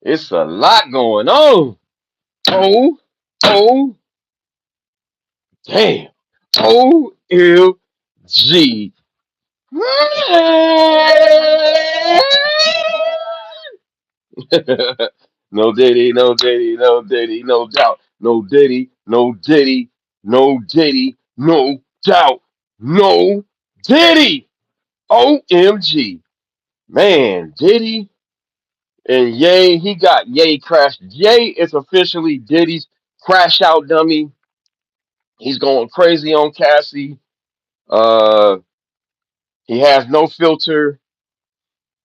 It's a lot going on. Oh, oh, damn. OMG. No Diddy, no Diddy, no Diddy, no doubt. No Diddy, no Diddy, no Diddy, no doubt. No Diddy. OMG. Man, Diddy and Ye, he got Ye crashed. Ye is officially Diddy's crash out dummy. He's going crazy on Cassie. Uh, he has no filter.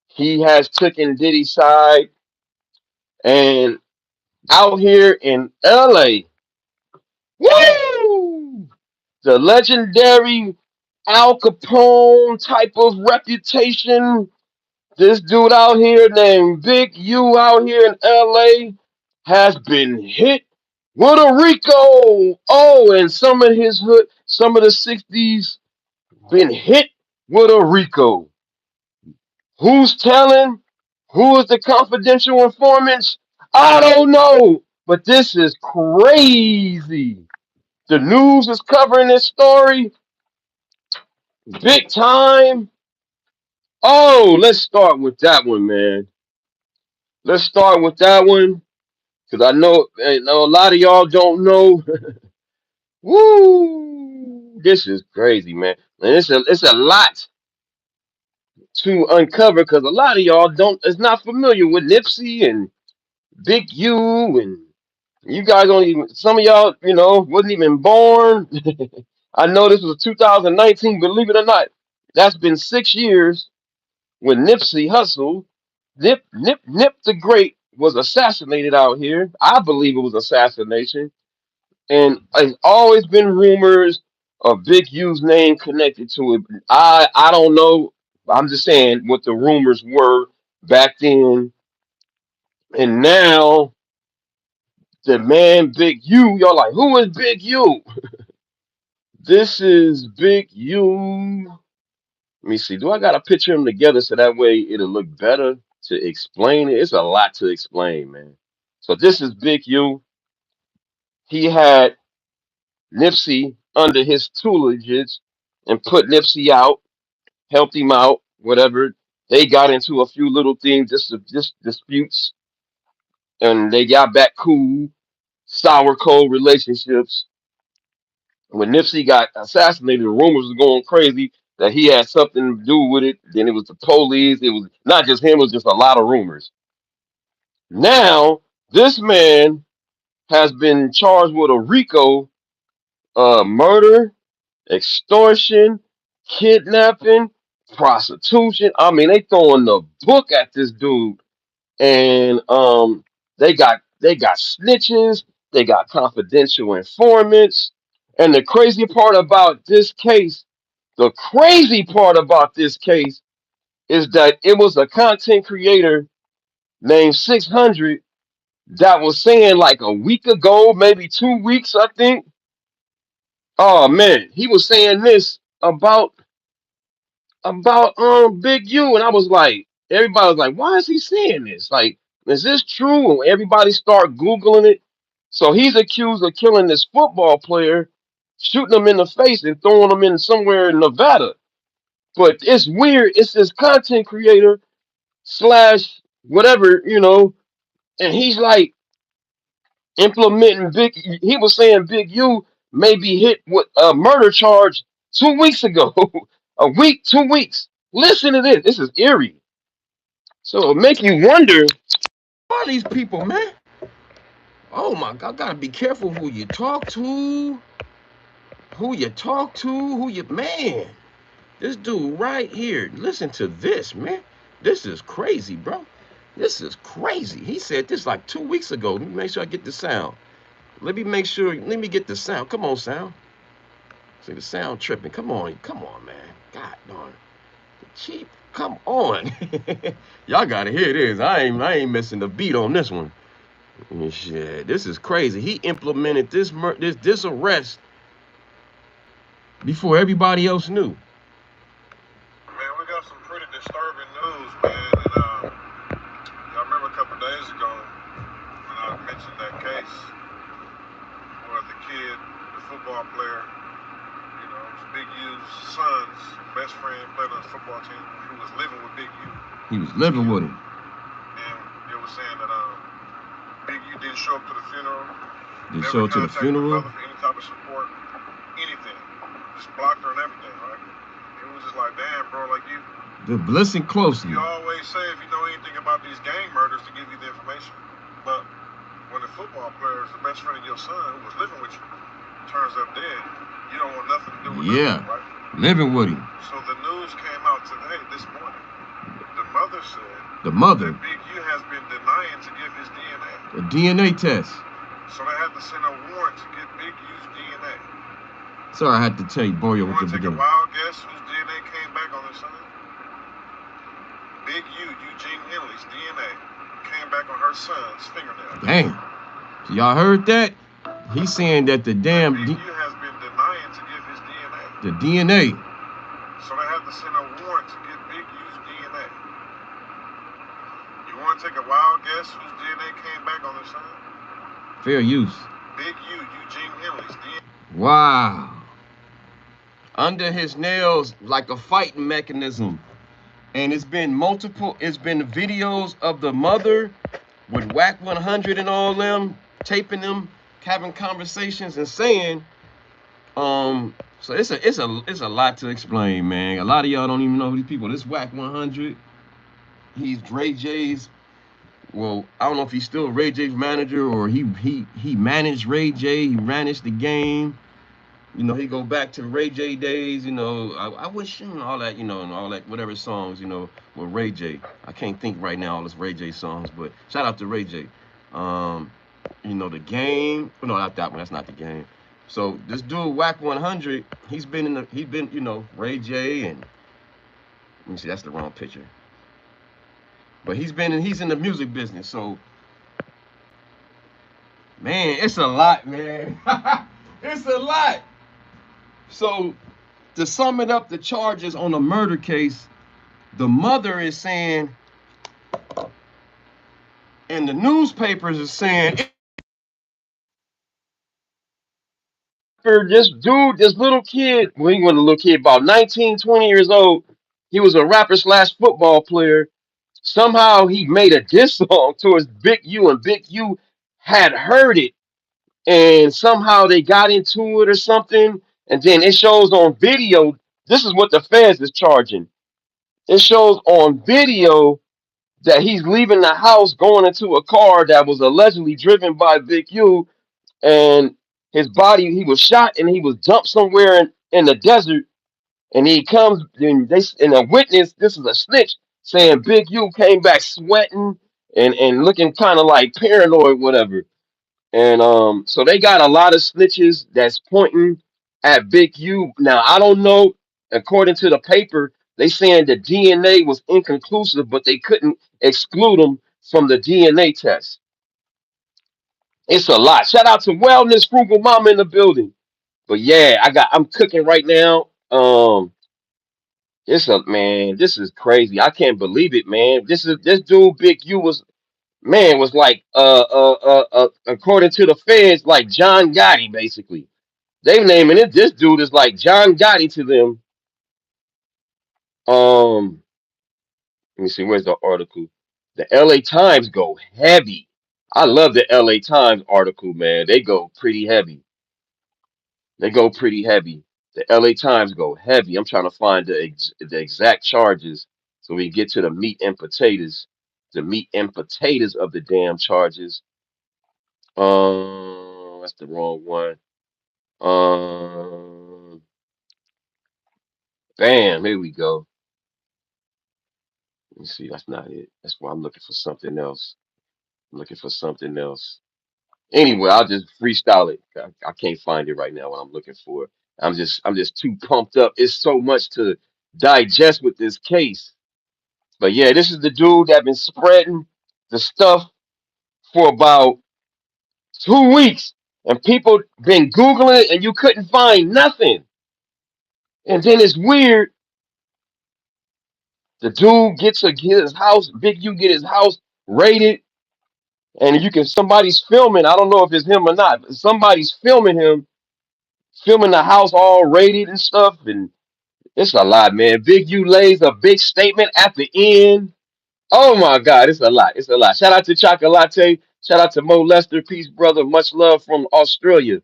He has taken Diddy's side. And out here in LA, woo! The legendary Al Capone type of reputation. This dude out here named Big U out here in LA has been hit with a Rico. Oh, and some of his hood, some of the 60s been hit with a Rico. Who's telling? Who is the confidential informants? I don't know. But this is crazy. The news is covering this story big time. Oh, let's start with that one, man. Let's start with that one. Because I know a lot of y'all don't know. Woo! This is crazy, man. And it's a lot to uncover because a lot of y'all don't is not familiar with Nipsey and Big U and you guys don't even some of y'all, wasn't even born. I know this was 2019, believe it or not. That's been 6 years when Nipsey Hussle, Nip the Great was assassinated out here. I believe it was assassination. And it's always been rumors of Big U's name connected to it. I don't know. I'm just saying what the rumors were back then. And now the man Big U, y'all like, who is Big U? This is Big U. Let me see. Do I gotta picture them together so that way it'll look better to explain it? It's a lot to explain, man. So this is Big U. He had Nipsey under his tutelage and put Nipsey out, helped him out, whatever. They got into a few little things, just disputes, and they got back cool, sour cold relationships. When Nipsey got assassinated, the rumors was going crazy that he had something to do with it. Then it was the police. It was not just him, it was just a lot of rumors. Now, this man has been charged with a RICO murder, extortion, kidnapping, prostitution. I mean, they throwing the book at this dude. And they got snitches, they got confidential informants. And the crazy part about this case is that it was a content creator named 600 that was saying like a week ago, maybe 2 weeks, I think. Oh man, he was saying this about Big U, and I was like, everybody was like, why is he saying this? Like, is this true? And everybody start googling it. So he's accused of killing this football player, shooting him in the face and throwing him in somewhere in Nevada. But it's weird. It's this content creator slash whatever, and he's like implementing big. He was saying Big U may be hit with a murder charge 2 weeks ago, a week, 2 weeks. Listen to this. This is eerie. So it make you wonder, who are these people, man? Oh my God, gotta be careful who you talk to, man. This dude right here. Listen to this, man. This is crazy, bro. This is crazy. He said this like 2 weeks ago. Let me make sure I get the sound. Let me make sure. Let me get the sound. Come on, sound. See the sound tripping. Come on, man. God darn. Cheap. Come on. Y'all gotta hear this. I ain't missing the beat on this one. Shit, this is crazy. He implemented this arrest before everybody else knew. Man, we got some pretty disturbing news, man. And y'all remember a couple days ago when I mentioned that case where the kid, the football player, it was Big U's son's best friend played on his football team who was living with Big U. He was His living kid. with him. And it was saying that Big U didn't show up to the funeral, Did never show to the contacted the funeral. mother for any type of support, anything. Just blocked her and everything, right? It was just like, damn, bro, like Listen closely. you always say if you know anything about these gang murders to give you the information. But when the football player is the best friend of your son who was living with you turns up dead, you don't want nothing to do with Yeah, nothing, right? living with him. So the news came out today, this morning. The mother said The mother, that Big U has been denying to give his DNA. a DNA test. So they had to send a warrant to get Big U's DNA. Sorry, I had to tell you, You Boyo, at the want to take a beginning. wild guess whose DNA came back on his son? Big U, Eugene Henley's DNA came back on her son's fingernail. Damn. So y'all heard that? He's saying that the damn Big U has been denying to give his DNA. the DNA. So they had to send a warrant to get Big U's DNA. You want to take a wild guess whose DNA came back on his son? Fair use. Big U, Eugene Henley's DNA. Wow. Under his nails, like a fighting mechanism. And it's been videos of the mother with Whack 100 and all them, taping them, having conversations and saying, so it's a lot to explain, man. A lot of y'all don't even know these people. This Whack 100, he's Ray J's. Well, I don't know if he's still Ray J's manager or he managed Ray J. He managed the game. He go back to Ray J days. I wish all that, and all that whatever songs, with Ray J. I can't think right now all this Ray J songs, but shout out to Ray J. The game. No, not that one. That's not the game. So this dude Whack 100, he's been Ray J and let me see, that's the wrong picture. But he's in the music business. So man, it's a lot, man. It's a lot. So to sum it up, the charges on the murder case, the mother is saying, and the newspapers is saying, For this dude, this little kid, when he was a little kid, about 19, 20 years old, he was a rapper slash football player. Somehow he made a diss song towards Big U, and Big U had heard it, and somehow they got into it or something. And then it shows on video. This is what the feds is charging. It shows on video that he's leaving the house going into a car that was allegedly driven by Big U, and his body, he was shot and he was dumped somewhere in the desert. And he comes and a witness, this is a snitch, saying Big U came back sweating and looking kind of like paranoid, whatever. And so they got a lot of snitches that's pointing at Big U. Now I don't know, according to the paper, they saying the DNA was inconclusive, but they couldn't exclude him from the DNA test. It's a lot. Shout out to Wellness Frugal Mama in the building. But yeah, I'm cooking right now. This is crazy. I can't believe it, man. This dude Big U was like according to the feds, like John Gotti, basically. They naming it, this dude is like John Gotti to them. Um, Let me see, where's the article? The LA Times go heavy. I love the LA Times article, man. They go pretty heavy. They go pretty heavy. The LA Times go heavy. I'm trying to find the exact charges so we get to the meat and potatoes. The meat and potatoes of the damn charges. That's the wrong one. Um, Bam, here we go. Let me see, that's not it. That's why I'm looking for something else. I'm looking for something else. Anyway, I'll just freestyle it. I can't find it right now. What I'm looking for. I'm just too pumped up. It's so much to digest with this case. But yeah, this is the dude that been spreading the stuff for about 2 weeks, and people been googling it, and you couldn't find nothing. And then it's weird. The dude get his house. Big U get his house raided. And you can somebody's filming. I don't know if it's him or not, but somebody's filming him, filming the house all raided and stuff. And it's a lot, man. Big U lays a big statement at the end. Oh my God, it's a lot. It's a lot. Shout out to Chocolate. Shout out to Mo Lester. Peace, brother. Much love from Australia.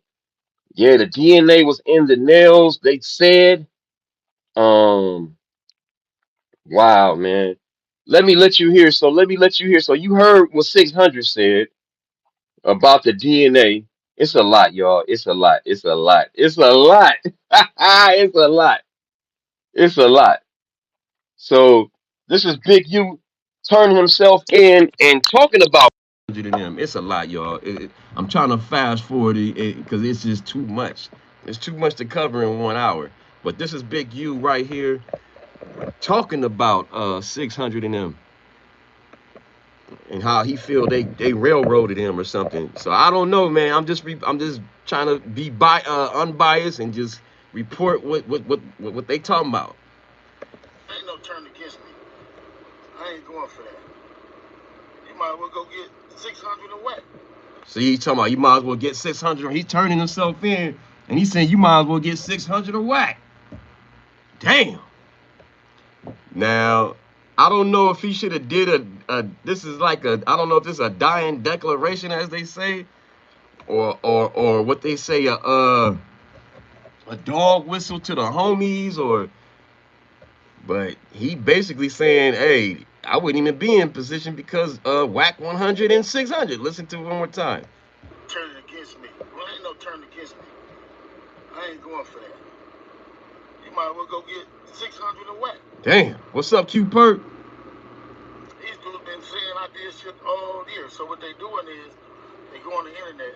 Yeah, the DNA was in the nails. They said, um, wow, man. Let me let you hear. So let me let you hear. So you heard what 600 said about the DNA. It's a lot, y'all. It's a lot. It's a lot. It's a lot. It's a lot. It's a lot. So this is Big U turning himself in and talking about them. It's a lot, y'all. I'm trying to fast forward it because it's just too much. It's too much to cover in 1 hour. But this is Big U right here talking about 600 and them and how he feel they railroaded him or something. So I don't know, man. I'm just trying to be unbiased and just report what they talking about. Ain't no turn against me. I ain't going for that. You might as well go get 600 and whack. So he's talking about you might as well get 600. He's turning himself in, and he's saying you might as well get 600 or whack. Damn. Now, I don't know if he should have did this is like I don't know if this is a dying declaration as they say, or what they say a dog whistle to the homies but he basically saying, hey, I wouldn't even be in position because whack 100 and 600. Listen to it one more time. Turning against me. Well, ain't no turn against me. I ain't going for that. You might as well go get 600 and whack. Damn. What's up, Q Perk? These dudes been saying I did shit all year. So what they doing is they go on the internet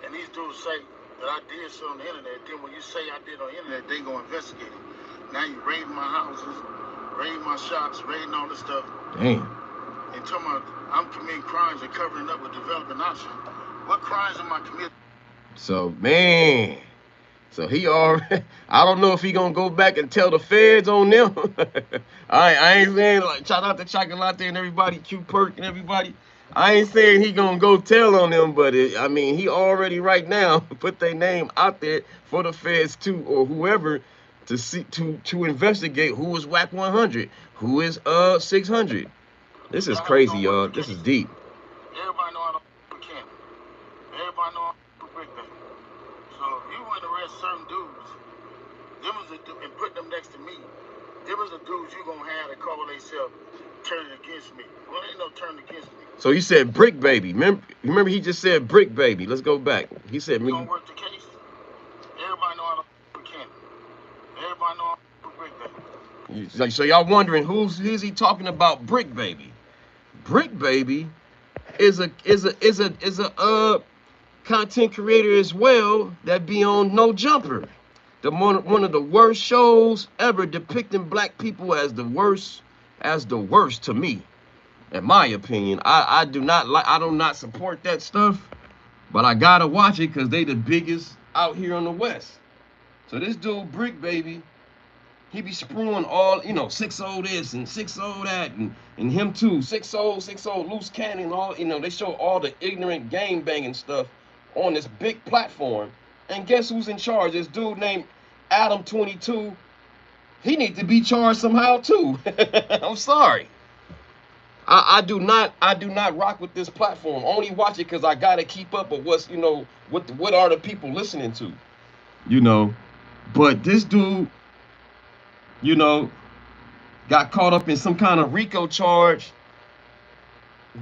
and these dudes say that I did shit on the internet. Then when you say I did on the internet, they go investigate it. Now you raiding my houses, raiding my shops, raiding all this stuff. Damn. And talking about I'm committing crimes and covering up with developing option. What crimes am I committing? So, man. So he already, I don't know if he gonna go back and tell the feds on them. I ain't saying like shout out to Chocolate and everybody, Q Perk and everybody. I ain't saying he gonna go tell on them, but I mean he already right now put their name out there for the feds too or whoever to see to investigate who is WAC 100, who is 600. This is crazy, y'all. This is deep. Everybody know I don't for Cannon. Everybody know I'm for Brick Baby. So if you want to arrest certain dudes, and put them next to me, them is the dudes you gonna have to call themselves turning against me. Well, ain't no turn against me. So you said Brick Baby. Remember he just said Brick Baby. Let's go back. He said You me. gonna work the case? Everybody know I don't for Cannon. Everybody know I'm for Brick Baby. So y'all wondering who's he talking about? Brick Baby. Brick Baby is a content creator as well that be on No Jumper, one of the worst shows ever depicting black people as the worst to me, in my opinion. I do not support that stuff, but I gotta watch it because they the biggest out here on the West. So this dude Brick Baby, he be spewing all, 6-0 this and 6-0 that, and him too, 6-0, 6-0, loose cannon, all, they show all the ignorant game banging stuff on this big platform. And guess who's in charge? This dude named Adam 22. He needs to be charged somehow too. I'm sorry. I do not rock with this platform. I only watch it because I gotta keep up with what's, what are the people listening to. But this dude, got caught up in some kind of Rico charge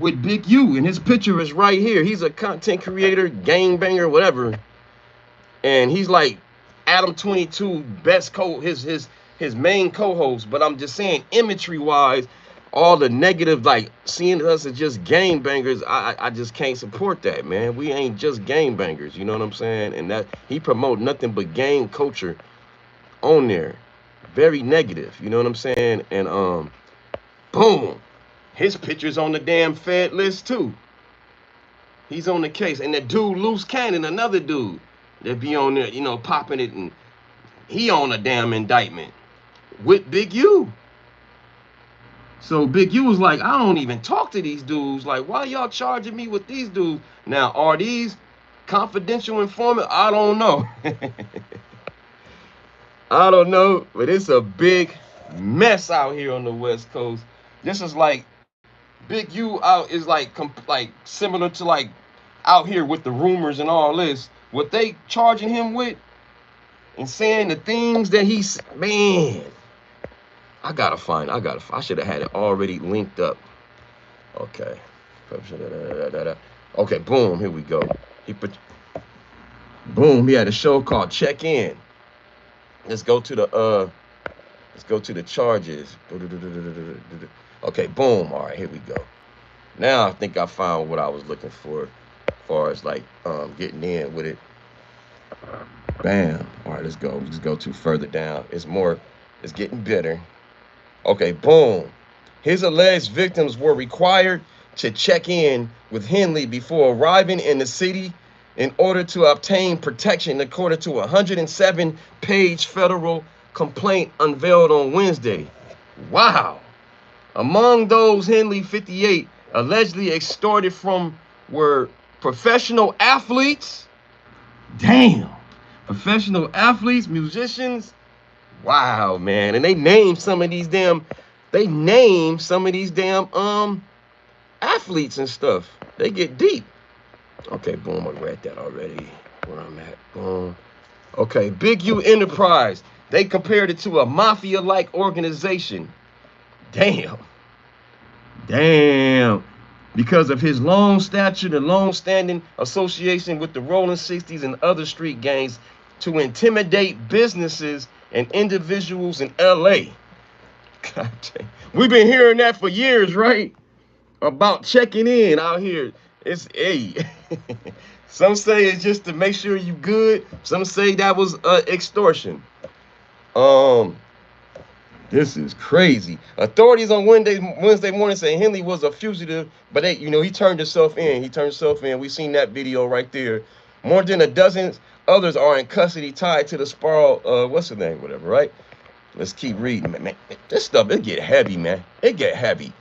with Big U, and his picture is right here. He's a content creator, gangbanger, whatever, and he's like Adam 22 best his main co-host. But I'm just saying, imagery wise, all the negative, like seeing us as just gangbangers, I just can't support that, man. We ain't just gangbangers, you know what I'm saying? And that he promote nothing but gang culture on there. Very negative, you know what I'm saying? And boom, his picture's on the damn Fed list too. He's on the case. And that dude Loose Cannon, another dude that be on there, popping it, and he on a damn indictment with Big U. So Big U was like, I don't even talk to these dudes. Like, why y'all charging me with these dudes? Now, are these confidential informant? I don't know. I don't know, but it's a big mess out here on the West Coast. This is like Big U out is like similar to like out here with the rumors and all this. What they charging him with and saying the things that he's, man. I should have had it already linked up. Okay. Okay, boom, here we go. He put, boom, he had a show called Check In. Let's go to the charges. Okay, boom. All right, here we go. Now I think I found what I was looking for as far as like getting in with it. Bam. All right, let's go. Let's go to further down. It's getting better. Okay, boom. His alleged victims were required to check in with Henley before arriving in the city in order to obtain protection, according to a 107-page federal complaint unveiled on Wednesday. Wow. Among those Henley 58 allegedly extorted from were professional athletes. Damn. Professional athletes, musicians. Wow, man. And they named some of these damn athletes and stuff. They get deep. Okay, boom, I read that already. Where I'm at. Boom. Okay, Big U Enterprise. They compared it to a mafia-like organization. Damn. Damn. Because of his long stature and long-standing association with the Rolling 60s and other street gangs to intimidate businesses and individuals in L.A. God damn. We've been hearing that for years, right? About checking in out here. It's hey. Some say it's just to make sure you good. Some say that was extortion. This is crazy. Authorities on Wednesday morning say Henley was a fugitive, but he turned himself in. We've seen that video right there. More than a dozen others are in custody tied to the spiral. What's the name? Whatever, right? Let's keep reading, man. This stuff, it get heavy, man. It get heavy.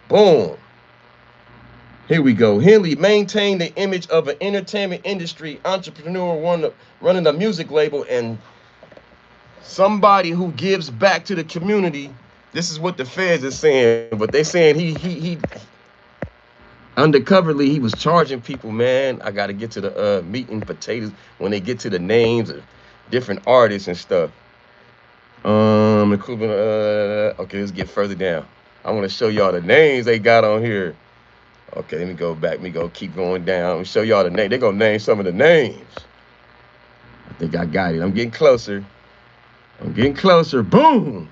Boom. Here we go. Henley maintained the image of an entertainment industry entrepreneur running a music label and somebody who gives back to the community. This is what the feds are saying, but they saying he undercoverly he was charging people, man. I got to get to the meat and potatoes when they get to the names of different artists and stuff. Okay, let's get further down. I want to show y'all the names they got on here. Okay, let me go back. Let me go keep going down. Let me show y'all the name. They're gonna name some of the names. I think I got it. I'm getting closer. Boom.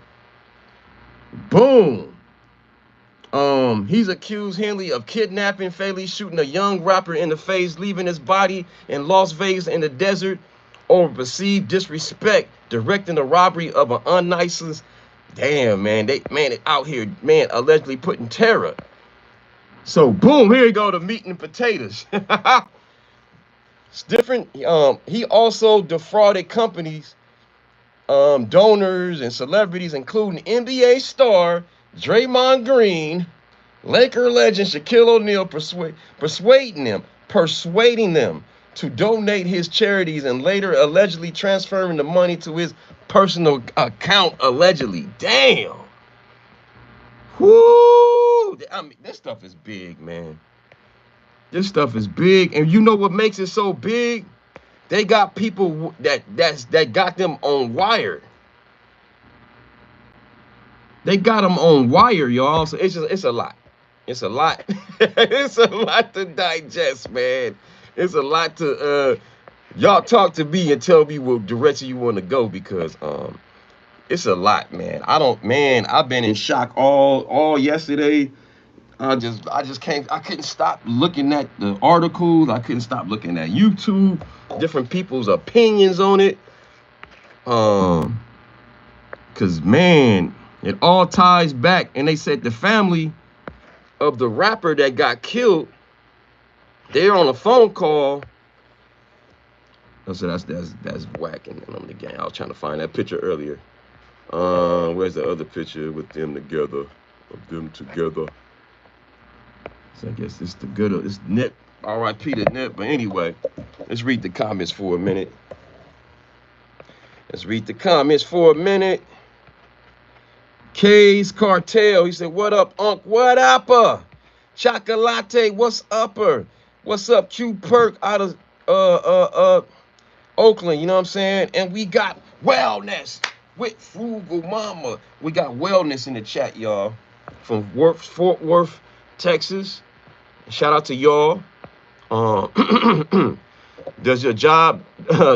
He's accused Henley of kidnapping, fatally shooting a young rapper in the face, leaving his body in Las Vegas in the desert over perceived disrespect, directing the robbery of an unlicensed. Damn, man, they out here, man, allegedly putting terror. So boom, here you go, the meat and potatoes. It's different. He also defrauded companies, donors, and celebrities, including NBA star Draymond Green, Laker legend Shaquille O'Neal, persuading them to donate his charities and later allegedly transferring the money to his personal account, allegedly. Damn. Whoo! I mean, this stuff is big, man. This stuff is big, and you know what makes it so big? They got people that got them on wire. They got them on wire, y'all. So it's a lot. It's a lot. It's a lot to digest, man. It's a lot to y'all talk to me and tell me what direction you want to go, because it's a lot, man. I've been in shock all yesterday. I couldn't stop looking at the articles. I couldn't stop looking at YouTube, different people's opinions on it. Cause man, it all ties back. And they said the family of the rapper that got killed, they're on a phone call. I said that's whacking them the gang. I was trying to find that picture earlier. Where's the other picture with them together? Of them together. So I guess it's the good. It's Nip. R.I.P. to Nip. But anyway, let's read the comments for a minute. Let's read the comments for a minute. K's Cartel. He said, "What up, Unc? What upper? Chocolate. What's upper? What's up, Q Perk out of Oakland? You know what I'm saying? And we got wellness with Frugal Mama. We got wellness in the chat, y'all, from Fort Worth, Texas. Shout out to y'all. Does your job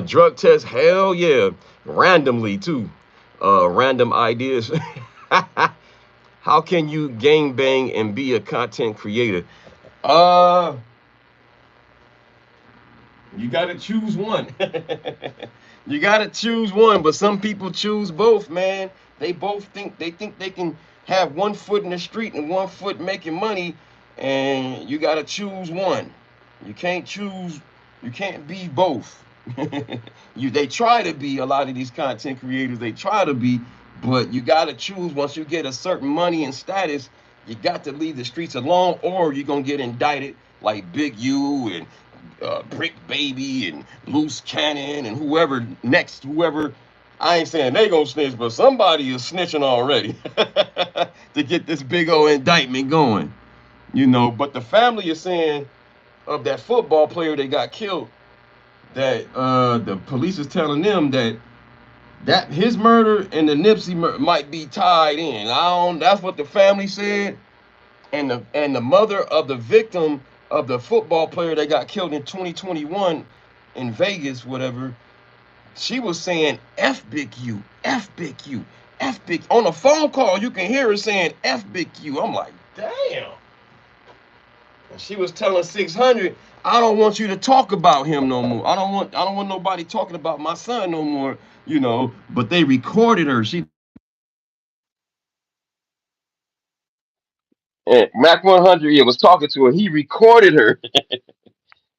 drug test? Hell yeah. Randomly too. Random ideas. How can you gang bang and be a content creator? Uh you gotta choose one. You gotta choose one, but some people choose both, man. They both think they can have one foot in the street and one foot making money, and you gotta choose one. You can't choose. You can't be both. They try to be, a lot of these content creators. They try to be, but you gotta choose. Once you get a certain money and status, you got to leave the streets alone, or you're gonna get indicted like Big U and Brick Baby and Loose Cannon and whoever next, whoever. I ain't saying they gonna snitch, but somebody is snitching already to get this big old indictment going, you know. But the family is saying of that football player that got killed, that the police is telling them that his murder and the Nipsey murder might be tied in. I don't. That's what the family said, and the mother of the victim of the football player that got killed in 2021 in Vegas, whatever. She was saying F Big U, F Big U, F Big. On a phone call, you can hear her saying F Big U. I'm like, damn. And she was telling 600, I don't want you to talk about him no more. I don't want nobody talking about my son no more, you know. But they recorded her. She And Mac 100, yeah, was talking to her. He recorded her,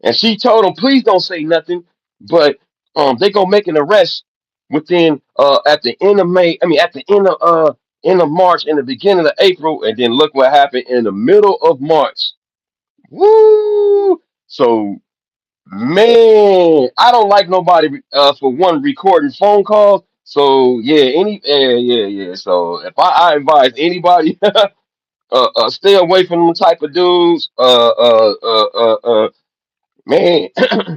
and she told him, "Please don't say nothing." But they gonna make an arrest within at the end of May. I mean, at the end of March, in the beginning of April, and then look what happened in the middle of March. Woo! So man, I don't like nobody for one recording phone calls. So yeah. So if I advise anybody, stay away from them type of dudes. Man,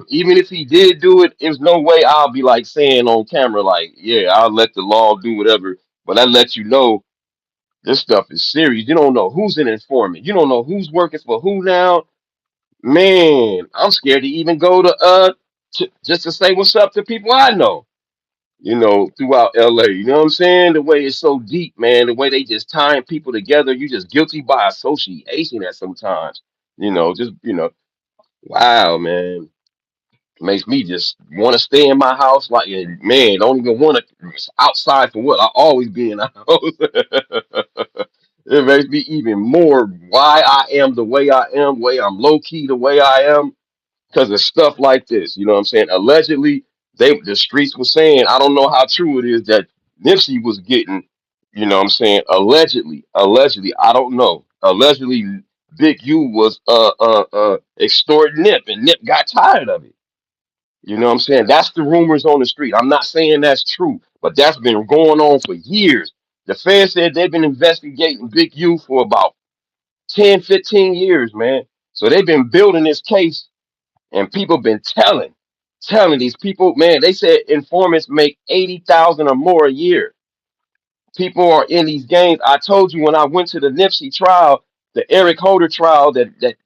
even if he did do it, there's no way I'll be like saying on camera, like, yeah, I'll let the law do whatever. But I let you know this stuff is serious. You don't know who's an informant. You don't know who's working for who now. Man, I'm scared to even go just to say what's up to people I know, throughout LA. You know what I'm saying? The way it's so deep, man, the way they just tying people together, you just guilty by association at sometimes. Wow, man. Makes me just want to stay in my house, like, and man, don't even want to outside for what I always be in the house. It makes me even more why I am the way I am, way I'm low key the way I am, because of stuff like this. You know what I'm saying? Allegedly, the streets were saying, I don't know how true it is, that Nipsey was getting, what I'm saying, allegedly, I don't know. Allegedly, Big U was extorting Nip, and Nip got tired of it. You know what I'm saying? That's the rumors on the street. I'm not saying that's true, but that's been going on for years. The feds said they've been investigating Big U for about 10, 15 years, man. So they've been building this case, and people been telling these people, man, they said informants make 80,000 or more a year. People are in these games. I told you when I went to the Nipsey trial, the Eric Holder trial, the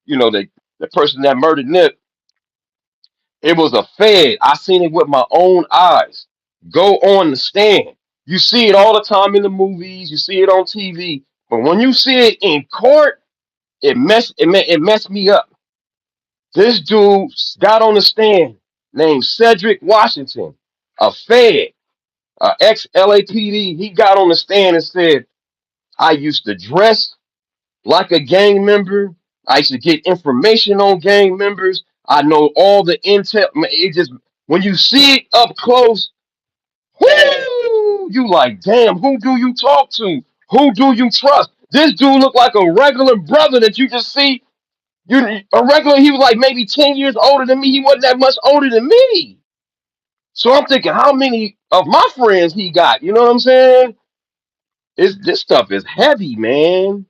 person that murdered Nip, it was a fed. I seen it with my own eyes. Go on the stand. You see it all the time in the movies. You see it on TV. But when you see it in court, it messed me up. This dude got on the stand named Cedric Washington, a fed, ex LAPD. He got on the stand and said, I used to dress like a gang member. I used to get information on gang members. I know all the intel. It just, when you see it up close, whoo! You like, damn, who do you talk to? Who do you trust? This dude looked like a regular brother that you just see. You a regular, he was like maybe 10 years older than me. He wasn't that much older than me. So I'm thinking, how many of my friends he got? You know what I'm saying? This stuff is heavy, man.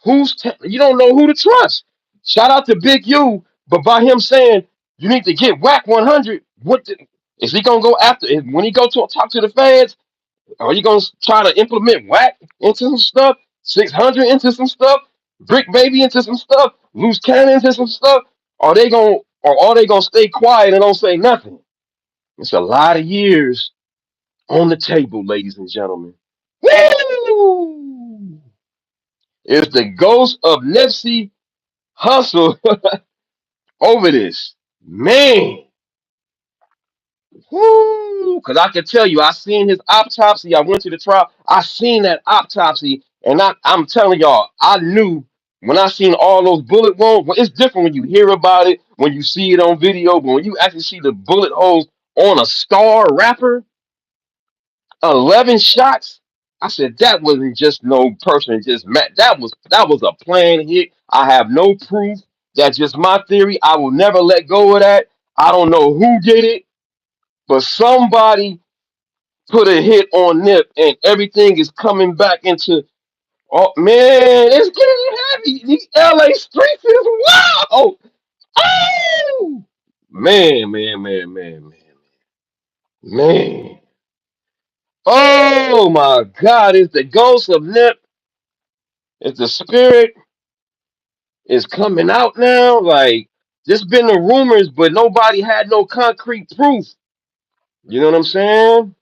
You don't know who to trust. Shout out to Big U, but by him saying you need to get whack 100, is he gonna go after when he go to talk to the fans? Are you gonna try to implement whack into some stuff, 600 into some stuff, Brick Baby into some stuff, Loose Cannon into some stuff? Are they gonna stay quiet and don't say nothing? It's a lot of years on the table, ladies and gentlemen. Woo! It's the ghost of Nipsey Hussle over this. Man, whoo! Because I can tell you, I seen his autopsy. I went to the trial. I seen that autopsy, and I'm telling y'all, I knew when I seen all those bullet wounds. Well, it's different when you hear about it, when you see it on video, but when you actually see the bullet holes on a star rapper, 11 shots. I said that wasn't just no person just met. That was a planned hit. I have no proof. That's just my theory. I will never let go of that. I don't know who did it, but somebody put a hit on Nip, and everything is coming back into. Oh man, it's getting heavy. These LA streets is wow. Oh man. Oh my God! It's the ghost of Nip. It's the spirit is coming out now. Like there's been the rumors, but nobody had no concrete proof. You know what I'm saying?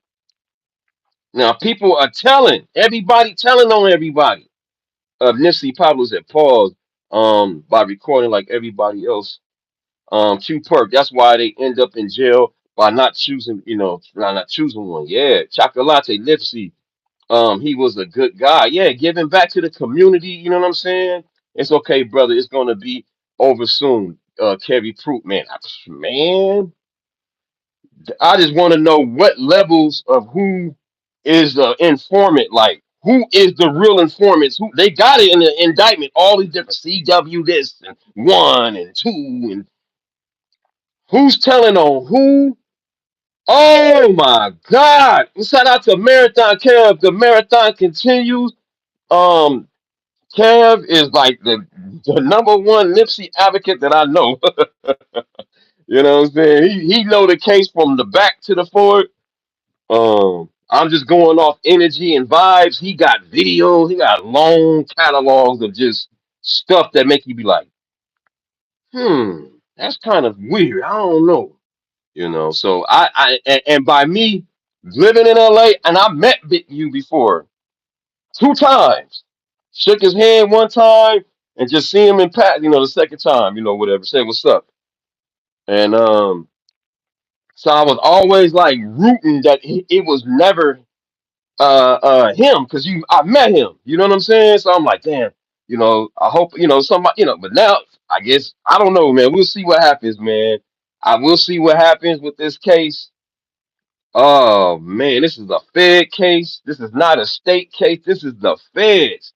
Now people are telling everybody, telling on everybody. Nipsey Pablo's at pause by recording like everybody else. Q Perk. That's why they end up in jail by not choosing, not choosing one. Yeah, Chocolate Nipsey. He was a good guy. Yeah, giving back to the community. You know what I'm saying? It's okay, brother. It's gonna be over soon. Kerry Pruitt, man, man. I just want to know what levels of who is the informant. Like, who is the real informants? Who they got it in the indictment? All these different CW this and one and two and who's telling on who? Oh my God! Shout out to Marathon Kev. The marathon continues. Um, Kev is like the number one Nipsey advocate that I know. You know what I'm saying? He know the case from the back to the forward. I'm just going off energy and vibes. He got videos. He got long catalogs of just stuff that make you be like, that's kind of weird. I don't know. So and by me living in LA, and I met Big U before 2 times. Shook his hand one time and just see him in pat, the second time, whatever, say what's up. And so I was always like rooting that it was never him because I met him. You know what I'm saying? So I'm like, damn, I hope, somebody, but now I guess I don't know, man. We'll see what happens, man. I will see what happens with this case. Oh man, this is a Fed case. This is not a state case. This is the feds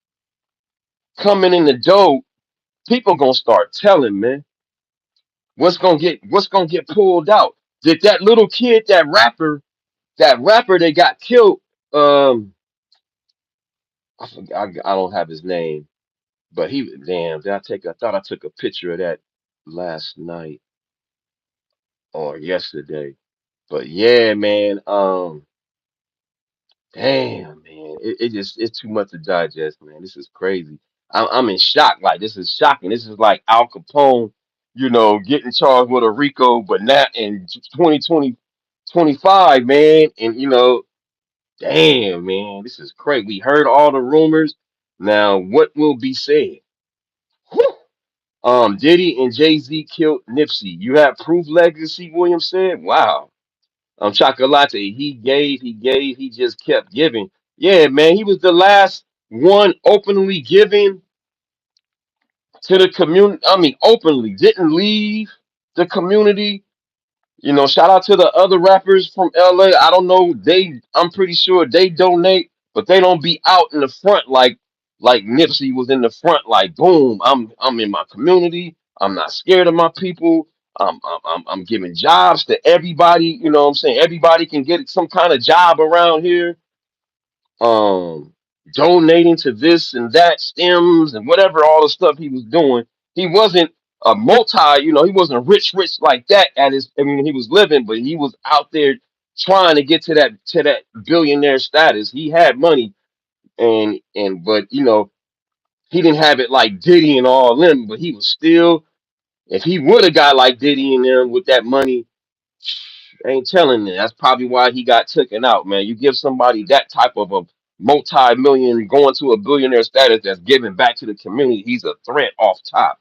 coming in the door. People gonna start telling, man, what's gonna get pulled out. Did that little kid, that rapper that got killed, I forgot, I don't have his name, but damn, I thought I took a picture of that last night or yesterday. But yeah, man, damn, man, it's too much to digest, man. This is crazy. I'm in shock. Like this is shocking. This is like Al Capone, getting charged with a Rico, but not in 2025, man. And damn, man, this is crazy. We heard all the rumors. Now, what will be said? Whew. Diddy and Jay-Z killed Nipsey. You have proof, Legacy Williams said. Wow. Chocolate, he just kept giving. Yeah, man, he was the last one openly giving to the community. I mean, openly didn't leave the community. Shout out to the other rappers from LA. I don't know. I'm pretty sure they donate, but they don't be out in the front like Nipsey was in the front. Like, boom, I'm in my community. I'm not scared of my people. I'm giving jobs to everybody. You know what I'm saying? Everybody can get some kind of job around here. um Donating to this and that stems and whatever all the stuff he was doing. He wasn't a he wasn't rich like that at his I mean he was living, but he was out there trying to get to that billionaire status. He had money and but he didn't have it like Diddy and all them, but he was still, if he would have got like Diddy and them with that money, ain't telling you. That's probably why he got taken out, man. You give somebody that type of a multi-million going to a billionaire status that's giving back to the community, he's a threat off top.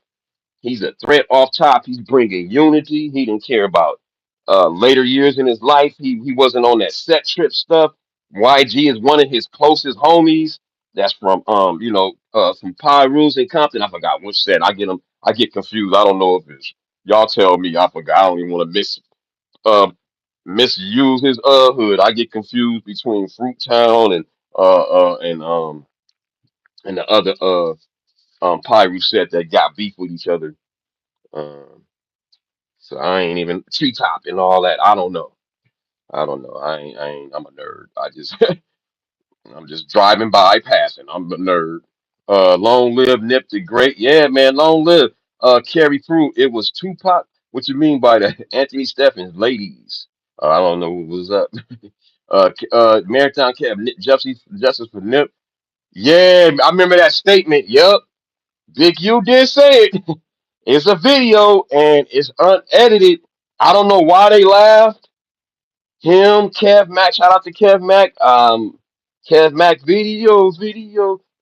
He's a threat off top. He's bringing unity. He didn't care about later years in his life. He wasn't on that set trip stuff. YG is one of his closest homies. That's from Rules and Compton. I forgot which set. I get confused. I don't know if it's y'all tell me. I forgot. I don't even want to uh misuse his hood. I get confused between Fruit Town and the other Pyru set that got beef with each other. Um so I ain't even treetop and all that. I don't know. I don't know. I'm a nerd. I'm just driving by passing. I'm a nerd. Long live Nip the Great. Yeah, man, long live Carry Fruit. It was Tupac. What you mean by that? Anthony Steffens, ladies. I don't know what was up. Marathon Kev, Justice for Nip. Yeah, I remember that statement. Yup, Big U did say it. It's a video and it's unedited. I don't know why they laughed. Him, Kev Mac, shout out to Kev Mac. Kev Mac video.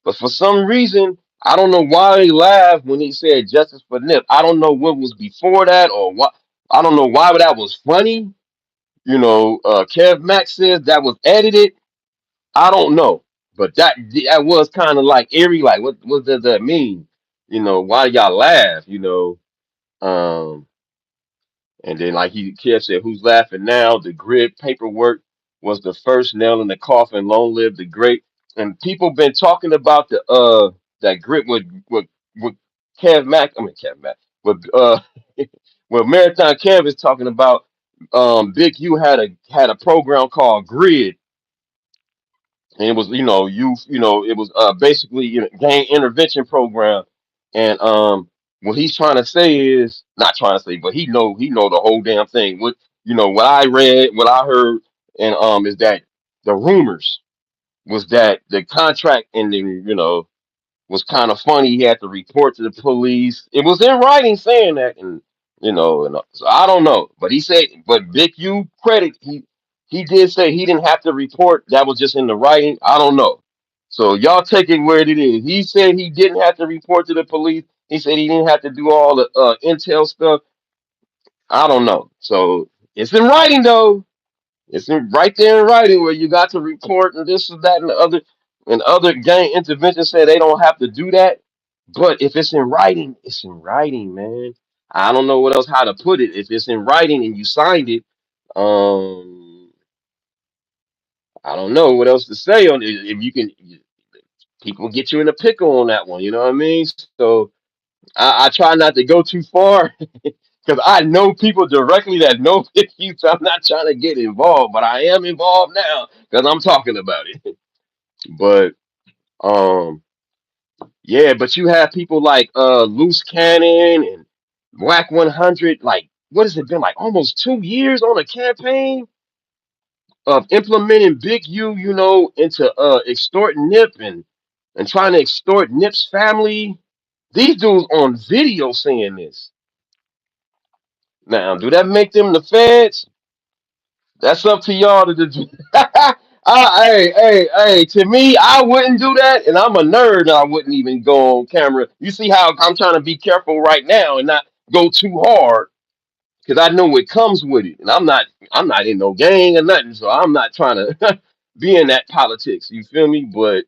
But for some reason, I don't know why they laughed when he said justice for Nip. I don't know what was before that or what. I don't know why that was funny. Kev Mac says that was edited. I don't know, but that was kind of like eerie. Like, what does that mean? Why y'all laugh? Um, and then like Kev said, who's laughing now? The grid paperwork was the first nail in the coffin. Long live the great. And people been talking about the that grid with Kev Mac. I mean Kev Mac. With with Marathon Kev is talking about. Big U had a program called Grid, and it was youth, it was basically gang intervention program. And what he's trying to say is not trying to say, but he know the whole damn thing. What I read, what I heard, and is that the rumors was that the contract ending was kind of funny. He had to report to the police. It was in writing saying that, and so I don't know. But he said, but Vic, you credit he did say he didn't have to report. That was just in the writing. I don't know. So y'all take it where it is. He said he didn't have to report to the police. He said he didn't have to do all the intel stuff. I don't know. So it's in writing though. It's right there in writing where you got to report and this and that and other gang interventions say they don't have to do that. But if it's in writing, it's in writing, man. I don't know what else how to put it. If it's in writing and you signed it, um, I don't know what else to say on it. If you can, people get you in a pickle on that one. You know what I mean? So I try not to go too far because I know people directly that know you. So I'm not trying to get involved, but I am involved now because I'm talking about it. But um, yeah, but you have people like Loose Cannon and Whack 100. Like, what has it been like? Almost 2 years on a campaign of implementing Big U, into extorting Nip and trying to extort Nip's family. These dudes on video saying this. Now, do that make them the feds? That's up to y'all to do. Hey, to me, I wouldn't do that, and I'm a nerd, and I wouldn't even go on camera. You see how I'm trying to be careful right now and not go too hard, because I know what comes with it, and I'm not in no gang or nothing, so I'm not trying to be in that politics. You feel me? But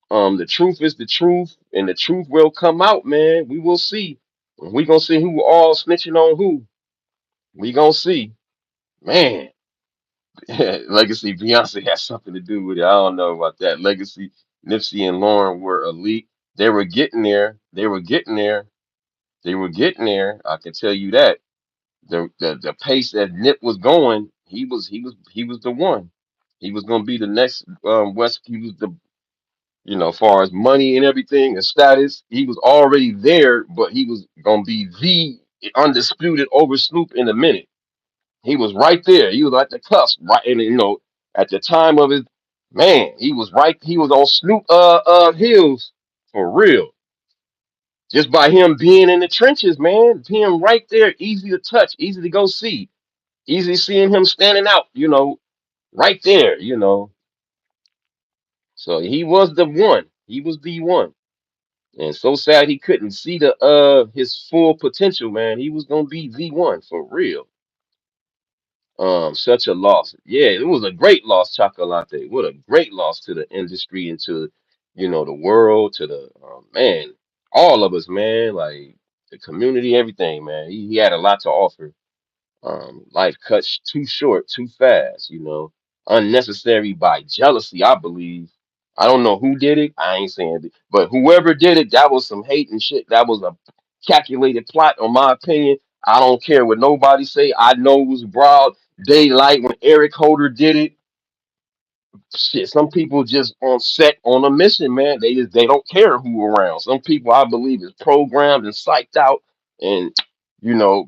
the truth is the truth, and the truth will come out, man. We will see. We gonna see who all snitching on who. We gonna see. Man, Legacy Beyonce has something to do with it. I don't know about that. Legacy Nipsey and Lauren were elite. They were getting there. They were getting there. They were getting there. I can tell you that. The pace that Nip was going, he was the one. He was gonna be the next West. He was the far as money and everything and status, he was already there, but he was gonna be the undisputed over Snoop in a minute. He was right there. He was at the cusp, right, and at the time of his man, he was right. He was on Snoop heels for real. Just by him being in the trenches, man, being right there, easy to touch, easy to go see, easy seeing him standing out, right. So he was the one. He was the one. And so sad he couldn't see the his full potential, man. He was gonna be the one for real. Such a loss. Yeah, it was a great loss, Chocolate. What a great loss to the industry and to the world, to the man, all of us, man, like the community, everything, man. He had a lot to offer. Life cut too short, too fast, unnecessary by jealousy, I believe. I don't know who did it. I ain't saying it, but whoever did it, that was some hate and shit. That was a calculated plot, on my opinion. I don't care what nobody say. I know it was broad daylight when Eric Holder did it. Shit, some people just on set on a mission, man. They don't care who around. Some people I believe is programmed and psyched out, and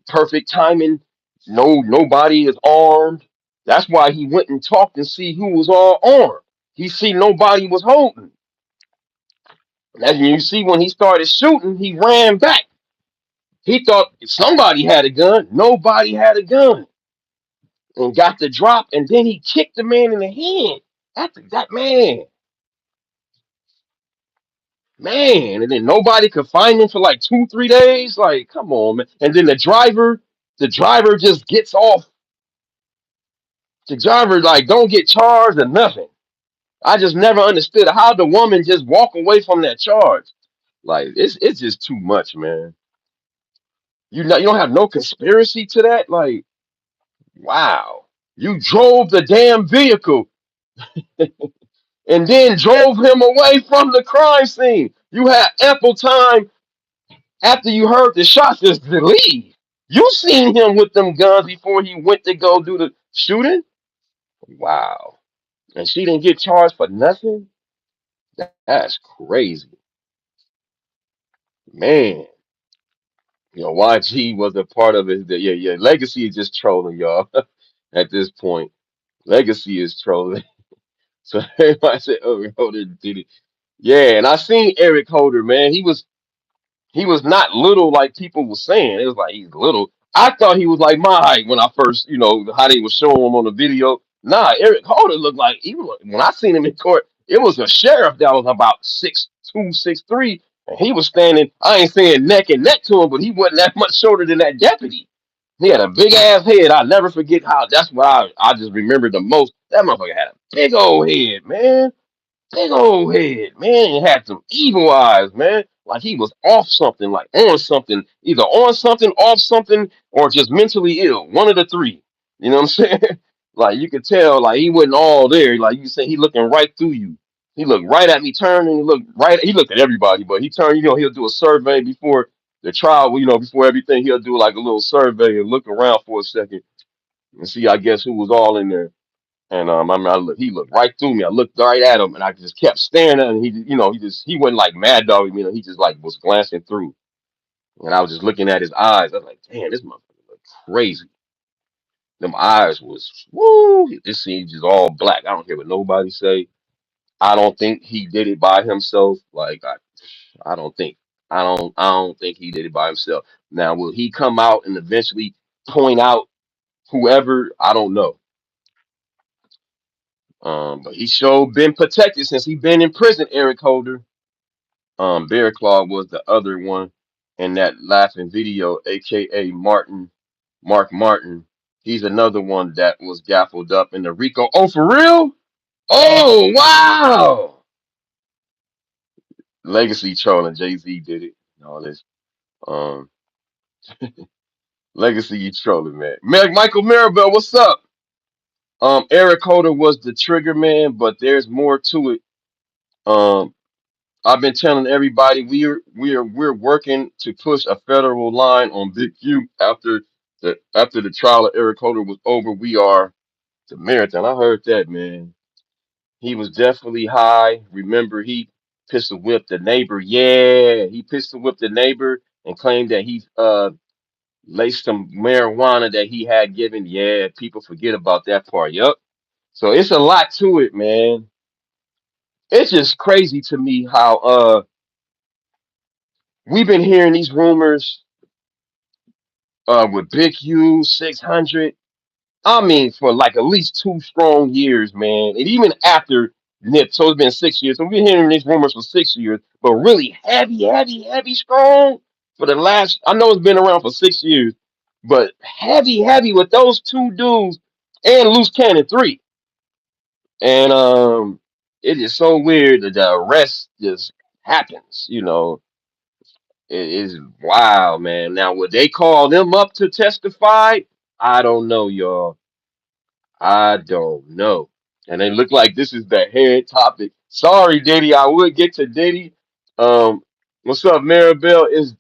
perfect timing. Nobody is armed. That's why he went and talked and see who was all armed. He see nobody was holding. And as you see when he started shooting, he ran back. He thought somebody had a gun. Nobody had a gun, and got the drop. And then he kicked the man in the head. That man. Man, and then nobody could find him for like 2, 3 days. Like, come on, man. And then the driver just gets off. The driver like don't get charged or nothing. I just never understood how the woman just walk away from that charge. Like, it's just too much, man. You don't have no conspiracy to that. Like, wow, you drove the damn vehicle and then drove him away from the crime scene. You had ample time after you heard the shots just to leave. You seen him with them guns before he went to go do the shooting? Wow. And she didn't get charged for nothing? That's crazy. Man. YG was a part of it. Yeah. Legacy is just trolling, y'all. At this point. Legacy is trolling. So everybody said, oh, Holder did it. Yeah, and I seen Eric Holder, man. He was not little like people were saying. It was like he's little. I thought he was like my height when I first, how they were showing him on the video. Nah, Eric Holder looked like when I seen him in court, it was a sheriff that was about 6'2", 6'3", and he was standing. I ain't saying neck and neck to him, but he wasn't that much shorter than that deputy. He had a big ass head. I never forget how. That's what I just remember the most. That motherfucker had a big old head, man. Big old head, man. He had some evil eyes, man. Like he was off something, like on something, either on something, off something, or just mentally ill. One of the three. You know what I'm saying? Like you could tell, like he wasn't all there. Like you said, he looking right through you. He looked right at me, turned, and he looked right. He looked at everybody, but he turned. He'll do a survey before the trial. Before everything, he'll do like a little survey and look around for a second and see, I guess, who was all in there. And I mean, he looked right through me. I looked right at him, and I just kept staring at him. He wasn't like mad dog. He just like was glancing through, and I was just looking at his eyes. I was like, damn, this motherfucker look crazy. Them eyes was woo. This seems just all black. I don't care what nobody say. I don't think he did it by himself. Like I don't think. I don't think he did it by himself. Now, will he come out and eventually point out whoever? I don't know. But he sure been protected since he been in prison, Eric Holder. Bear Claw was the other one in that laughing video, aka Mark Martin. He's another one that was gaffled up in the Rico. Oh, for real? Oh, wow. Legacy trolling. Jay-Z did it and all this. Um, Legacy, you trolling, man. Michael Maribel, what's up? Eric Holder was the trigger man, but there's more to it. Um, I've been telling everybody we're working to push a federal line on Big U after the trial of Eric Holder was over. We are the marathon. I heard that, man. He was definitely high. Remember, he pistol whipped the neighbor. Yeah, he pistol whipped the neighbor and claimed that he laced some marijuana that he had given. Yeah, people forget about that part. Yup. So it's a lot to it, man. It's just crazy to me how we've been hearing these rumors with Big U 600. I mean, for like at least 2 strong years, man. And even after Nip, so it's been 6 years. So we've been hearing these rumors for 6 years, but really heavy, heavy, heavy strong for the last, I know it's been around for 6 years, but heavy, heavy with those two dudes and Loose Cannon 3. And it is so weird that the arrest just happens, It is wild, man. Now, would they call them up to testify? I don't know, y'all. I don't know. And they look like this is the head topic. Sorry, Diddy. I would get to Diddy. Um, what's up, Maribel? Is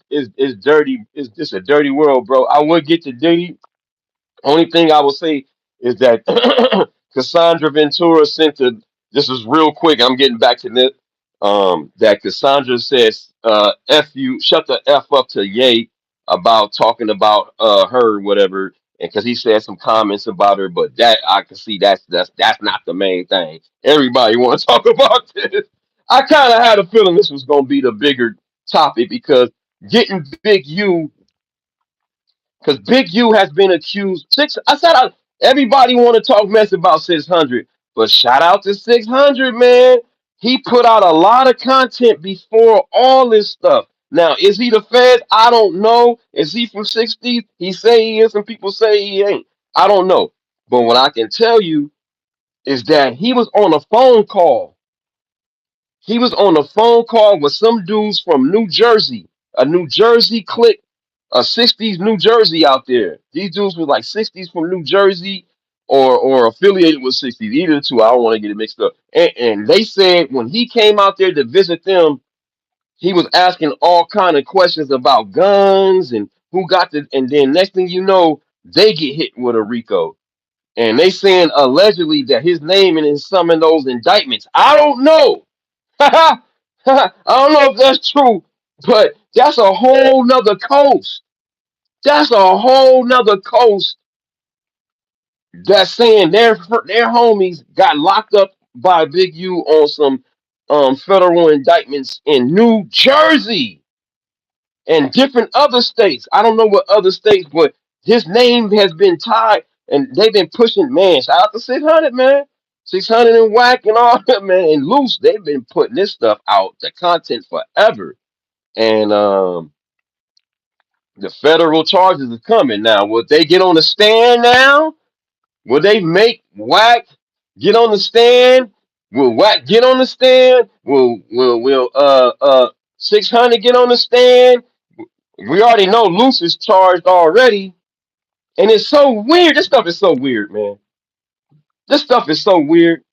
dirty. Is this a dirty world, bro? I would get to Diddy. Only thing I will say is that Cassandra Ventura sent a. This is real quick. I'm getting back to this. That Cassandra says, "F you, shut the f up to Ye about talking about her, whatever." And because he said some comments about her, but that I can see that's not the main thing. Everybody want to talk about this. I kind of had a feeling this was going to be the bigger topic because getting Big U because Big U has been accused. Everybody want to talk mess about 600, but shout out to 600, man. He put out a lot of content before all this stuff. Now, is he the Fed? I don't know. Is he from 60s? He say he is. Some people say he ain't. I don't know. But what I can tell you is that he was on a phone call. He was on a phone call with some dudes from New Jersey, a New Jersey clique, a 60s New Jersey out there. These dudes were like 60s from New Jersey or affiliated with 60s, either the two. I don't want to get it mixed up. And they said when he came out there to visit them, he was asking all kind of questions about guns and who got the, and then next thing you know, they get hit with a Rico. And they saying allegedly that his name and in some of those indictments. I don't know. I don't know if that's true, but that's a whole nother coast. That's a whole nother coast that's saying their homies got locked up by Big U on some federal indictments in New Jersey and different other states. I don't know what other states, but his name has been tied and they've been pushing, man. Shout out to 600, man. 600 and whack and all that, man. And loose, they've been putting this stuff out, the content forever. And the federal charges are coming now. Will they get on the stand now? Will they make Whack get on the stand? Will Whack get on the stand? Will 600 get on the stand? We already know Luce is charged already, and it's so weird. This stuff is so weird, man. This stuff is so weird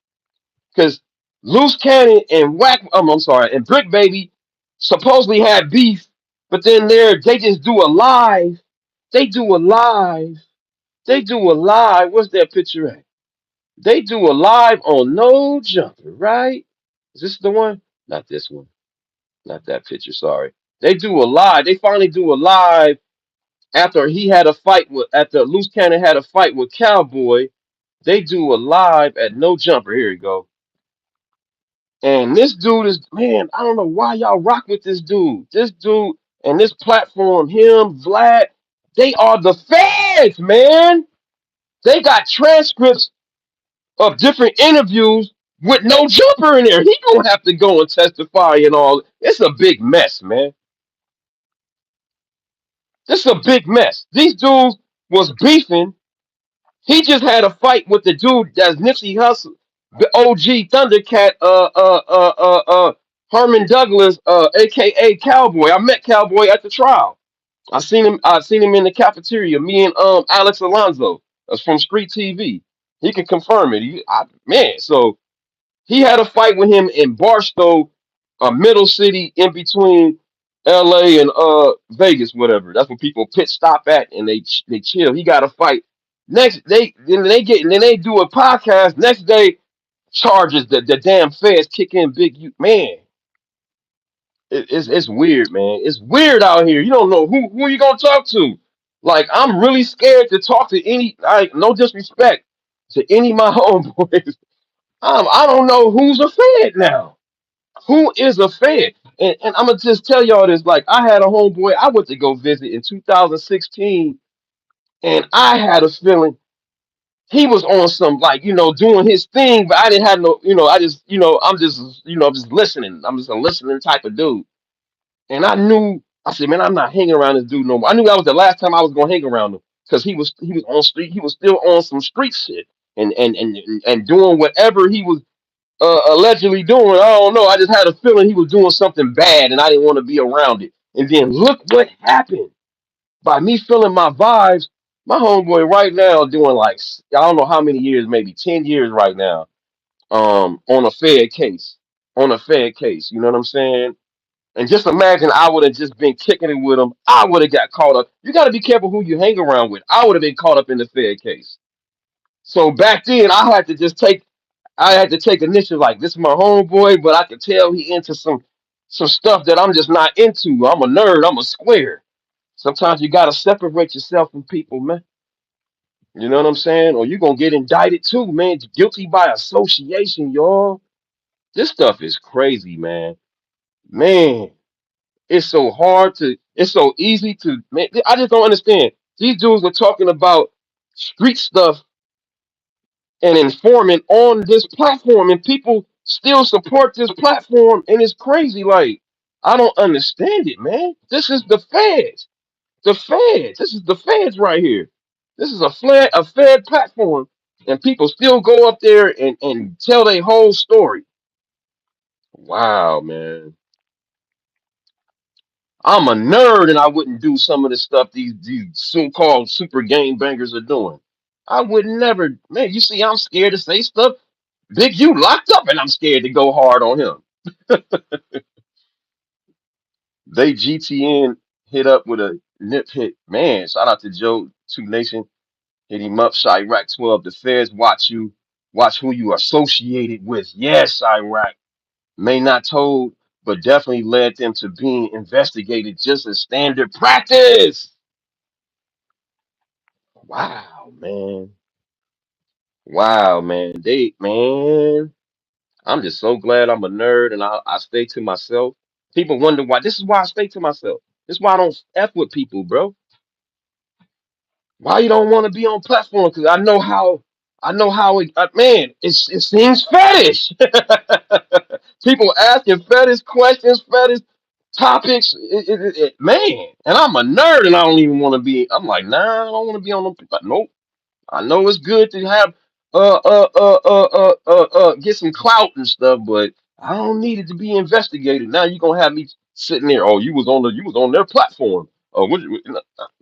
because Loose Cannon and Whack, I'm sorry, and Brick Baby supposedly had beef, but then they just do a live. They do a live. They do a live. What's that picture at? They do a live on No Jumper, right? Is this the one? Not this one. Not that picture. Sorry. They do a live. They finally do a live after he had a fight with after Loose Cannon had a fight with Cowboy. They do a live at No Jumper. Here you go. And this dude is, man, I don't know why y'all rock with this dude. This dude and this platform, him, Vlad, they are the feds, man. They got transcripts of different interviews with No Jumper in there. He gonna have to go and testify and all. It's a big mess, man. This is a big mess. These dudes was beefing. He just had a fight with the dude that's Nipsey Hussle, the OG Thundercat, Herman Douglas, aka Cowboy. I met Cowboy at the trial. I seen him in the cafeteria. Me and Alex Alonso, that's from Street TV. He can confirm it. Man, so he had a fight with him in Barstow, a middle city in between L.A. and Vegas, whatever. That's where people pit stop at and they chill. He got a fight. Next then they do a podcast. Next day charges the damn feds kick in big man. It's weird, man. It's weird out here. You don't know who you gonna talk to. Like I'm really scared to talk to any. No disrespect to any of my homeboys. I don't know who's a Fed now. Who is a Fed? And I'm gonna just tell y'all this. Like I had a homeboy I went to go visit in 2016, and I had a feeling he was on some like doing his thing, but I didn't have no. I just I'm just listening. I'm just a listening type of dude. And I knew, I said, man, I'm not hanging around this dude no more. I knew that was the last time I was gonna hang around him because he was on street, he was still on some street shit and doing whatever he was allegedly doing. I don't know. I just had a feeling he was doing something bad and I didn't want to be around it. And then look what happened by me feeling my vibes. My homeboy right now doing like I don't know how many years, maybe 10 years right now, on a Fed case. On a Fed case. You know what I'm saying? And just imagine I would have just been kicking it with him. I would have got caught up. You got to be careful who you hang around with. I would have been caught up in the Fed case. So back then, I had to take initiative. Like this is my homeboy, but I could tell he into some stuff that I'm just not into. I'm a nerd. I'm a square. Sometimes you got to separate yourself from people, man. You know what I'm saying? Or you gonna get indicted too, man. Guilty by association, y'all. This stuff is crazy, man. Man. It's so easy to, man. I just don't understand. These dudes were talking about street stuff and informant on this platform, and people still support this platform, and it's crazy. Like, I don't understand it, man. This is the feds. The feds. This is the feds right here. This is a Fed platform, and people still go up there and tell their whole story. Wow, man. I'm a nerd and I wouldn't do some of the stuff these so-called super game bangers are doing. I would never, man. You see, I'm scared to say stuff. Big U locked up and I'm scared to go hard on him. They GTN hit up with a nip hit. Man, shout out to Joe Two Nation. Hit him up, Chirac 12. The feds watch who you associated with. Yes, Iraq. May not told, but definitely led them to being investigated just as standard practice. Wow, man. Wow, man. Man, I'm just so glad I'm a nerd and I stay to myself. People wonder why. This is why I stay to myself. This is why I don't F with people, bro. Why you don't want to be on platform? Because I know how man, it seems fetish. People asking fetish questions, fetish topics. Man, and I'm a nerd and I don't even want to be. I'm like, nah, I don't want to be on them. Nope. I know it's good to have get some clout and stuff, but I don't need it to be investigated. Now you're gonna have me sitting there. Oh, you was on their platform. Oh,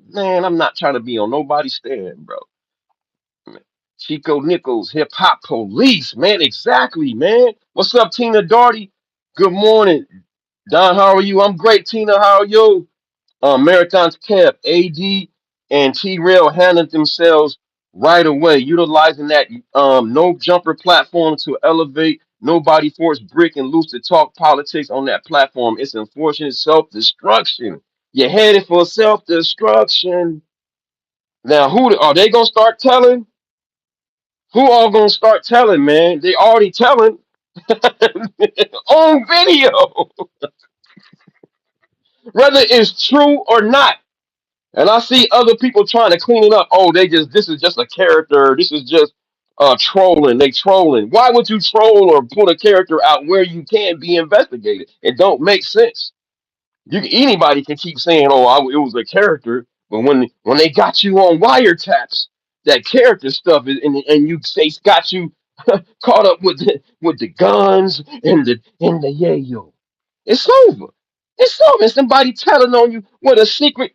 man, I'm not trying to be on nobody's stand, bro. Chico Nichols, hip hop police, man. Exactly, man. What's up, Tina Darty? Good morning, Don. How are you? I'm great, Tina. How are you? Marathon's kept. AD and T Rail handled themselves right away, utilizing that no jumper platform to elevate nobody force brick and loose to talk politics on that platform. It's unfortunate self destruction. You're headed for self destruction. Now, who are they gonna start telling? Who all gonna start telling, man? They already telling on video, whether it's true or not. And I see other people trying to clean it up. Oh, this is just a character. This is just trolling. They trolling. Why would you troll or put a character out where you can be investigated? It don't make sense. Anybody can keep saying, "Oh, it was a character," but when they got you on wiretaps, that character stuff is, and you say got you caught up with the guns and the yayo. It's over. It's over. And somebody telling on you with a secret.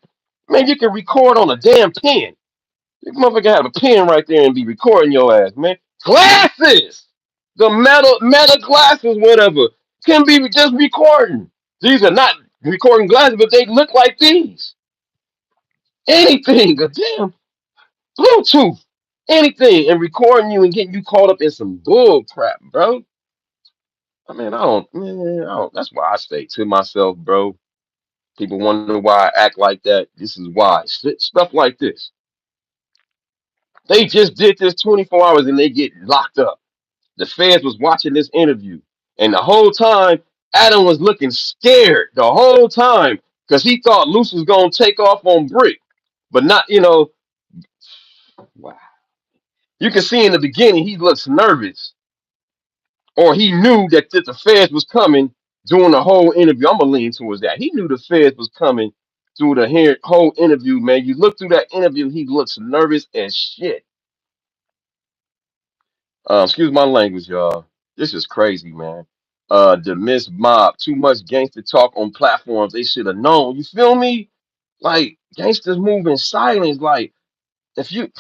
Man, you can record on a damn pen. You motherfucker have a pen right there and be recording your ass, man. Glasses! The metal glasses, whatever, can be just recording. These are not recording glasses, but they look like these. Anything, a damn Bluetooth, anything, and recording you and getting you caught up in some bull crap, bro. I mean, I don't. That's why I stay to myself, bro. People wonder why I act like that. This is why. Stuff like this. They just did this 24 hours and they get locked up. The feds was watching this interview, and the whole time Adam was looking scared the whole time because he thought Luce was gonna take off on Brick, but not. Wow. You can see in the beginning he looks nervous, or he knew that the feds was coming during the whole interview. I'm gonna lean towards that. He knew the feds was coming through the whole interview, man. You look through that interview, he looks nervous as shit. Excuse my language, y'all. This is crazy, man. The Miss Mob, too much gangster talk on platforms they should have known. You feel me? Like gangsters move in silence. Like if you,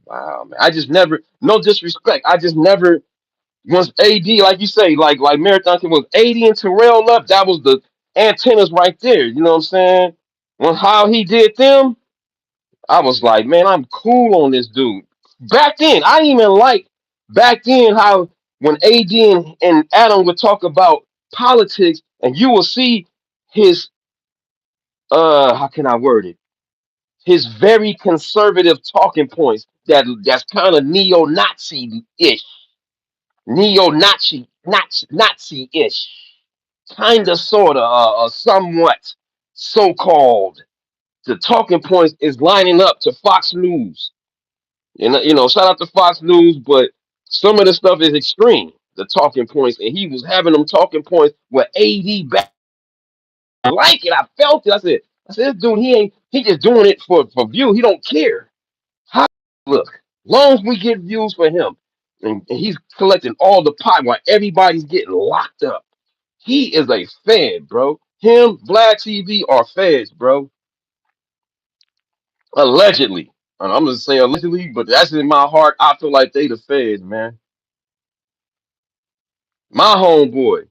wow, man. I just never, no disrespect. I just never once AD, like you say, like Marathon Kid was AD and Terrell up. That was the antennas right there. You know what I'm saying? When how he did them, I was like, man, I'm cool on this dude. Back then, I didn't even like back then how when AD and Adam would talk about politics, and you will see his how can I word it? His very conservative talking points that's kind of neo-Nazi ish, Nazi ish, kind of, sort of, somewhat, so called. The talking points is lining up to Fox News. Shout out to Fox News, but some of the stuff is extreme. The talking points, and he was having them talking points with AD back. I like it. I felt it. I said, this dude, he just doing it for view. He don't care. How look, long as we get views for him, and he's collecting all the pot while everybody's getting locked up. He is a fed, bro. Him, Vlad TV are feds, bro. Allegedly. And I'm gonna say allegedly, but that's in my heart. I feel like they the feds, man. My homeboy,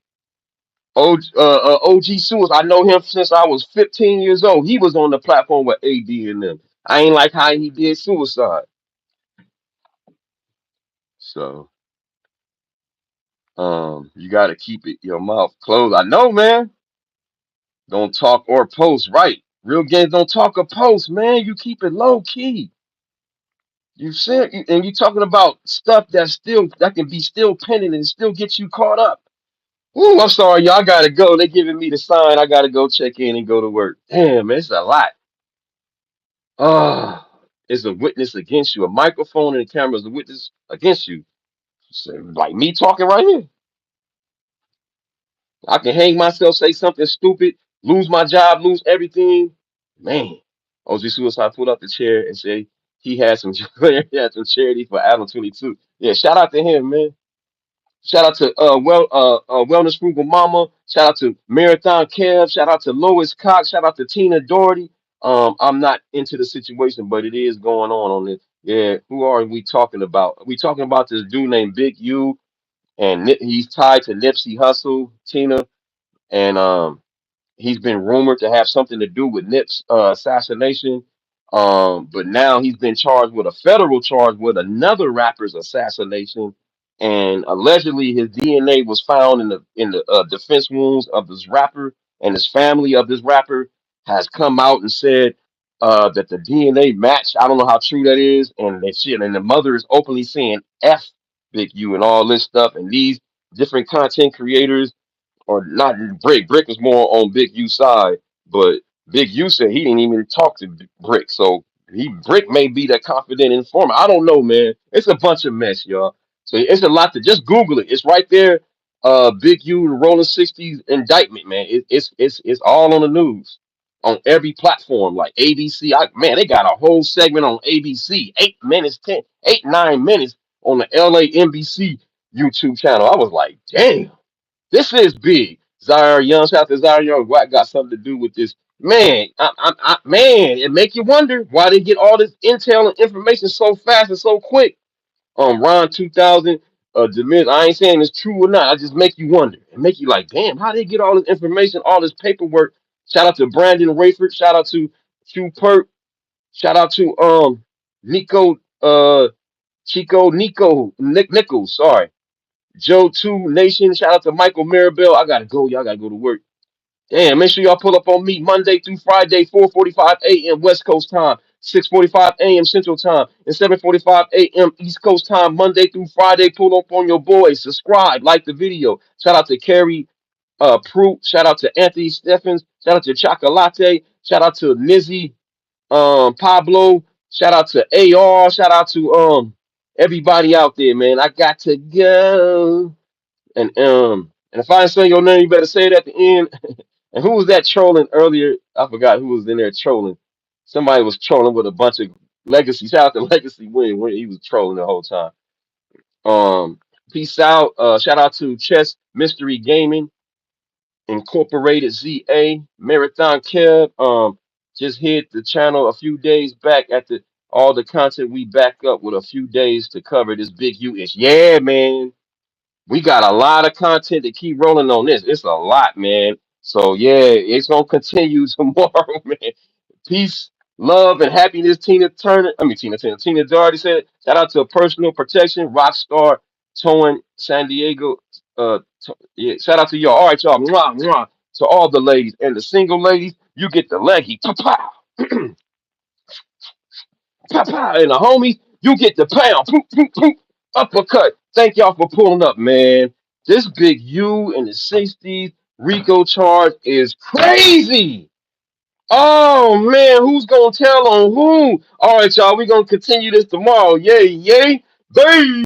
OG Sewers, I know him since I was 15 years old. He was on the platform with AD and them. I ain't like how he did suicide. So you gotta keep your mouth closed. I know, man. Don't talk or post, right? Real games don't talk or post, man. You keep it low key. You said, and you talking about stuff that can be still pending and still get you caught up. Ooh, I'm sorry, y'all. I gotta go. They giving me the sign. I gotta go check in and go to work. Damn, man, it's a lot. Ah, it's a witness against you. A microphone and a camera is a witness against you. So, like me talking right here. I can hang myself, say something stupid, lose my job, lose everything. Man, OG Suicide pulled up the chair and said he had some he had some charity for Adam 22. Yeah, shout out to him, man. Shout out to Wellness Frugal Mama. Shout out to Marathon Kev. Shout out to Lois Cox. Shout out to Tina Doherty. I'm not into the situation, but it is going on this. Yeah, who are we talking about? We talking about this dude named Big U, and he's tied to Nipsey Hussle, Tina, and he's been rumored to have something to do with Nip's assassination. But now he's been charged with a federal charge with another rapper's assassination, and allegedly his DNA was found in the defense wounds of this rapper, and his family of this rapper has come out and said that the DNA matched. I don't know how true that is, and that shit. And the mother is openly saying "F Big U" and all this stuff, and these different content creators or not Brick. Brick was more on Big U side, but Big U said he didn't even talk to Brick. So Brick may be that confident informant. I don't know, man. It's a bunch of mess, y'all. So it's a lot to just Google it. It's right there. Big U, the Rolling 60s indictment, man. It's all on the news. On every platform, like ABC. Man, they got a whole segment on ABC, 8 minutes, 9 minutes on the LA NBC YouTube channel. I was like, damn. This is big. Zaire Young, shout out to Zaire Young. What got something to do with this Man, man, it make you wonder why they get all this intel and information so fast and so quick. Ron 2000, Demis, I ain't saying it's true or not. I just make you wonder. It make you like, damn, how they get all this information, all this paperwork. Shout out to Brandon Rayford. Shout out to Q Perk. Shout out to Nico, Chico, Nichols. Sorry, Joe Two Nation. Shout out to Michael Maribel. I gotta go. Y'all gotta go to work. Damn, make sure y'all pull up on me Monday through Friday, 4:45 a.m. West Coast time, 6:45 a.m. Central time, and 7:45 a.m. East Coast time, Monday through Friday. Pull up on your boys. Subscribe, like the video. Shout out to Carrie Prue. Shout out to Anthony Steffens. Shout out to Chocolate. Shout out to Nizzy Pablo. Shout out to AR. Shout out to everybody out there, man. I got to go. And if I ain't saying your name, you better say it at the end. And who was that trolling earlier? I forgot who was in there trolling. Somebody was trolling with a bunch of Legacy. Shout out to Legacy Win when he was trolling the whole time. Um, Peace out. Shout out to Chess Mystery Gaming Incorporated ZA Marathon Kev. Just hit the channel a few days back at the all the content we back up with a few days to cover this big U ish. Yeah, man. We got a lot of content to keep rolling on this. It's a lot, man. So yeah, it's gonna continue tomorrow, man. Peace, love, and happiness. Tina Turner. I mean Tina Turner. Tina Doherty said, shout out to Personal Protection, Rockstar, Towing, San Diego. Yeah, shout out to y'all. All right, y'all. Mwah, mwah. To all the ladies and the single ladies, you get the leggy. Pow, pow, pow. And the homies, you get the pound. Poop, poop, poop. Uppercut. Thank y'all for pulling up, man. This big U in the 60s Rico charge is crazy. Oh man, who's gonna tell on who? All right, y'all, we gonna continue this tomorrow. Yay, yay, baby.